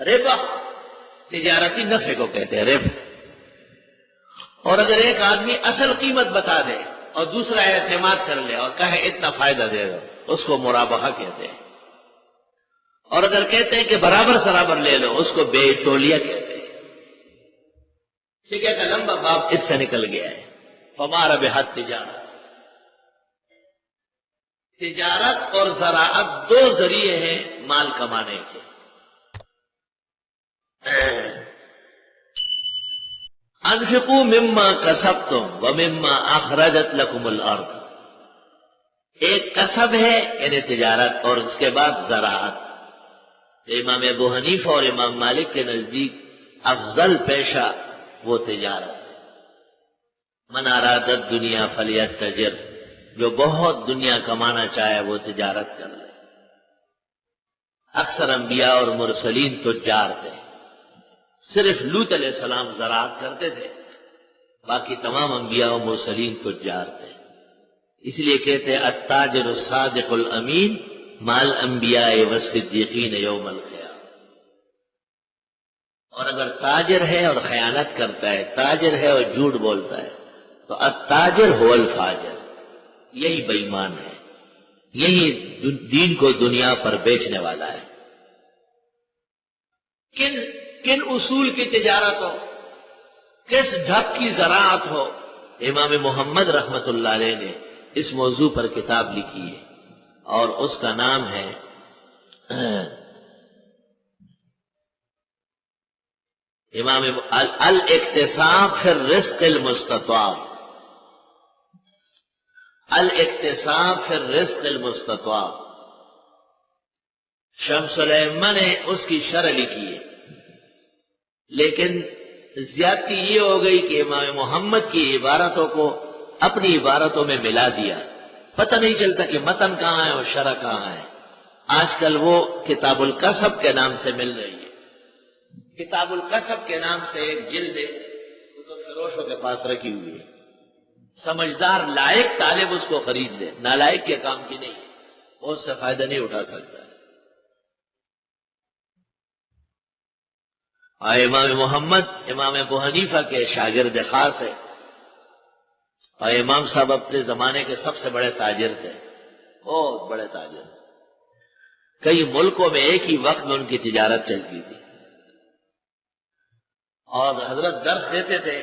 ربا تجارتی نفع کو کہتے ہیں، ربا۔ اور اگر ایک آدمی اصل قیمت بتا دے اور دوسرا اعتماد کر لے اور کہے اتنا فائدہ دے گا، اس کو مرابحہ کہتے ہیں۔ اور اگر کہتے ہیں کہ برابر برابر لے لو، اس کو بے تولیہ کہتے ہیں۔ ٹھیک ہے، کا لمبا باب اس سے نکل گیا ہے۔ فما ربحت تجارت، تجارت اور زراعت دو ذریعے ہیں مال کمانے کے۔ انفقوا مما کسبتم ومما اخرجت لكم الارض، ایک کسب ہے یعنی تجارت، اور اس کے بعد زراعت۔ امام ابو حنیفہ اور امام مالک کے نزدیک افضل پیشہ وہ تجارت ہے۔ من اراد الدنیا فلیتجر، جو بہت دنیا کمانا چاہے وہ تجارت کر لے۔ اکثر انبیاء اور مرسلین تجار تھے، صرف لوط علیہ السلام زراعت کرتے تھے، باقی تمام انبیاء اور مرسلین تجار تھے۔ اس لیے کہتے ہیں التاجر الصادق الامین مال انبیاء والصدیقین یوم القیامہ۔ اور اگر تاجر ہے اور خیانت کرتا ہے، تاجر ہے اور جھوٹ بولتا ہے، تو التاجر هو الفاجر، یہی بے ایمان ہے، یہی دین کو دنیا پر بیچنے والا ہے۔ کن اصول کی تجارت ہو، کس ڈھب کی زراعت ہو، امام محمد رحمت اللہ علیہ نے اس موضوع پر کتاب لکھی ہے، اور اس کا نام ہے امام الاقتصاب فی الرزق المستطاب، الاقتصاب فی الرزق المستطاب۔ شمس الائمہ نے اس کی شرح لکھی ہے، لیکن زیادتی یہ ہو گئی کہ امام محمد کی عبارتوں کو اپنی عبارتوں میں ملا دیا، پتہ نہیں چلتا کہ متن کہاں ہے اور شرح کہاں ہے۔ آج کل وہ کتاب الکسب کے نام سے مل رہی ہے۔ کتاب الکسب کے نام سے ایک جلد ہے، وہ تو فروشوں کے پاس رکھی ہوئی ہے، سمجھدار لائق طالب اس کو خرید لے، نالائق کے کام کی نہیں، وہ اس سے فائدہ نہیں اٹھا سکتا۔ اور امام محمد امام ابو حنیفہ کے شاگرد خاص ہے، اور امام صاحب اپنے زمانے کے سب سے بڑے تاجر تھے، بہت بڑے تاجر۔ کئی ملکوں میں ایک ہی وقت میں ان کی تجارت چلتی تھی، اور حضرت درس دیتے تھے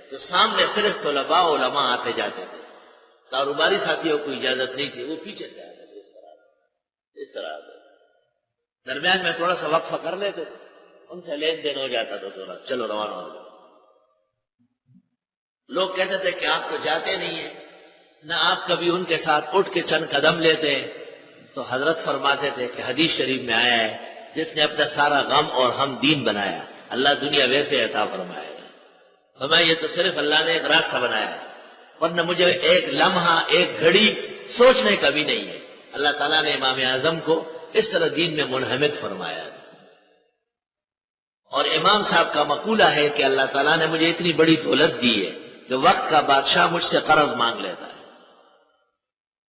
تو سامنے صرف طلباء علماء آتے جاتے تھے، کاروباری ساتھیوں کو اجازت نہیں تھی، وہ پیچھے سے آتے تھے، اس طرح درمیان میں تھوڑا سا وقفہ کر لیتے تھے، ان سے لین دین ہو جاتا تھا، تھوڑا چلو روانہ ہو جاتا۔ لوگ کہتے تھے کہ آپ تو جاتے نہیں ہیں، نہ آپ کبھی ان کے ساتھ اٹھ کے چند قدم لیتے ہیں، تو حضرت فرماتے تھے کہ حدیث شریف میں آیا ہے جس نے اپنا سارا غم اور ہم دین بنایا، اللہ دنیا ویسے عطا فرمائے گا۔ فرمایا یہ تو صرف اللہ نے ایک راستہ بنایا ہے، ورنہ مجھے ایک لمحہ ایک گھڑی سوچنے کا بھی نہیں ہے۔ اللہ تعالیٰ نے امام اعظم کو اس طرح دین میں منہمک فرمایا ہے۔ اور امام صاحب کا مقولہ ہے کہ اللہ تعالیٰ نے مجھے اتنی بڑی دولت دی ہے کہ وقت کا بادشاہ مجھ سے قرض مانگ لیتا ہے،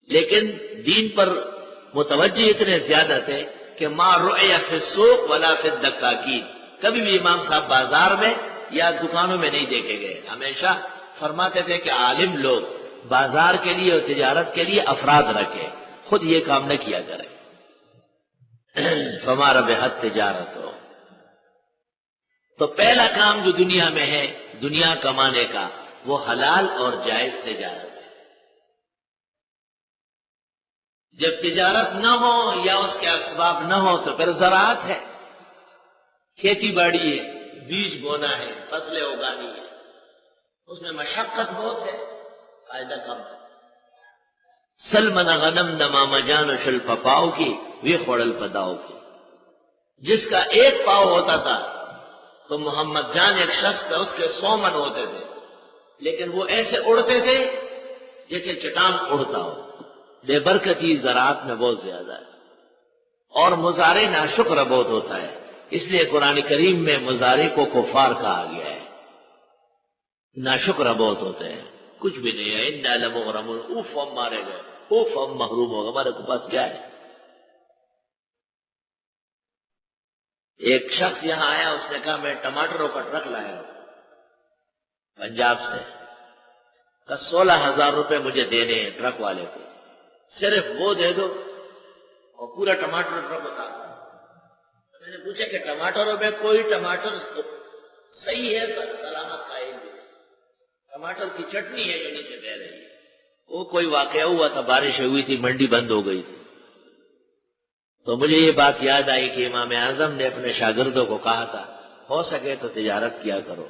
لیکن دین پر متوجہ اتنے زیادہ تھے کہ ما رؤی فی السوق ولا فی الدکاکین، کبھی بھی امام صاحب بازار میں یا دکانوں میں نہیں دیکھے گئے۔ ہمیشہ فرماتے تھے کہ عالم لوگ بازار کے لیے اور تجارت کے لیے افراد رکھے، خود یہ کام نہ کیا کرے۔ فما ربحت تجارت ہو، تو پہلا کام جو دنیا میں ہے دنیا کمانے کا، وہ حلال اور جائز تجارت ہے۔ جب تجارت نہ ہو یا اس کے اسباب نہ ہو تو پھر زراعت ہے، کھیتی باڑی ہے، بیج بونا ہے، فصلیں اگانی ہے، اس میں مشقت بہت ہے، فائدہ کم ہے۔ سلمن غنم نما مجان و شل پاؤ کی وی خوڑل پداؤ کی، جس کا ایک پاؤ ہوتا تھا تو محمد جان ایک شخص تھا، اس کے 100 من ہوتے تھے، لیکن وہ ایسے اڑتے تھے جیسے چٹان اڑتا ہو۔ بے برکتی زراعت میں بہت زیادہ ہے، اور مضارع ناشکر بہت ہوتا ہے، اس لیے قرآن کریم میں مضارع کو کفار کہا گیا ہے۔ ناشکر بہت ہوتے ہیں، کچھ بھی نہیں ہے، انا لمغرمون، اوف ہم مارے گئے، اوف ہم محروم ہو گئے، ہمارے پاس کیا ہے۔ ایک شخص یہاں آیا، اس نے کہا میں ٹماٹروں کا ٹرک لایا ہوں پنجاب سے، 16,000 روپے مجھے دینے ہیں ٹرک والے کو، صرف وہ دے دو اور پورا ٹماٹر ٹرک بتا دو۔ میں نے پوچھا کہ ٹماٹروں میں کوئی ٹماٹر صحیح ہے تو سلامت قائم ہے، ٹماٹر کی چٹنی ہے جو نیچے بہ رہی ہے۔ وہ کوئی واقعہ ہوا تھا، بارش ہوئی تھی، منڈی بند ہو گئی تھی، تو مجھے یہ بات یاد آئی کہ امام اعظم نے اپنے شاگردوں کو کہا تھا ہو سکے تو تجارت کیا کرو،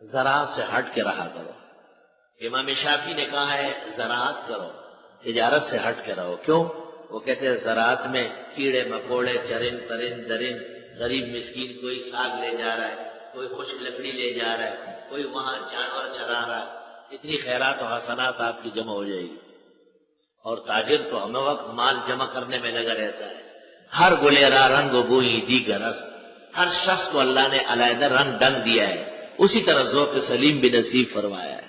زراعت سے ہٹ کے رہا کرو۔ امام شافعی نے کہا ہے زراعت کرو، تجارت سے ہٹ کے رہو۔ کیوں؟ وہ کہتے ہیں زراعت میں کیڑے مکوڑے، چرند پرند درند، غریب مسکین کوئی ساگ لے جا رہا ہے، کوئی خشک لکڑی لے جا رہا ہے، کوئی وہاں جانور چرا رہا ہے، اتنی خیرات و حسنات آپ کی جمع ہو جائے گی۔ اور تاجر تو ہمیں وقت مال جمع کرنے میں لگا رہتا ہے، ہر گلیرا رنگ و بوئی دیگر رس، ہر شخص کو اللہ نے علیحدہ رنگ ڈنگ دیا ہے، اسی طرح ذوق سلیم بھی نصیب فرمایا ہے۔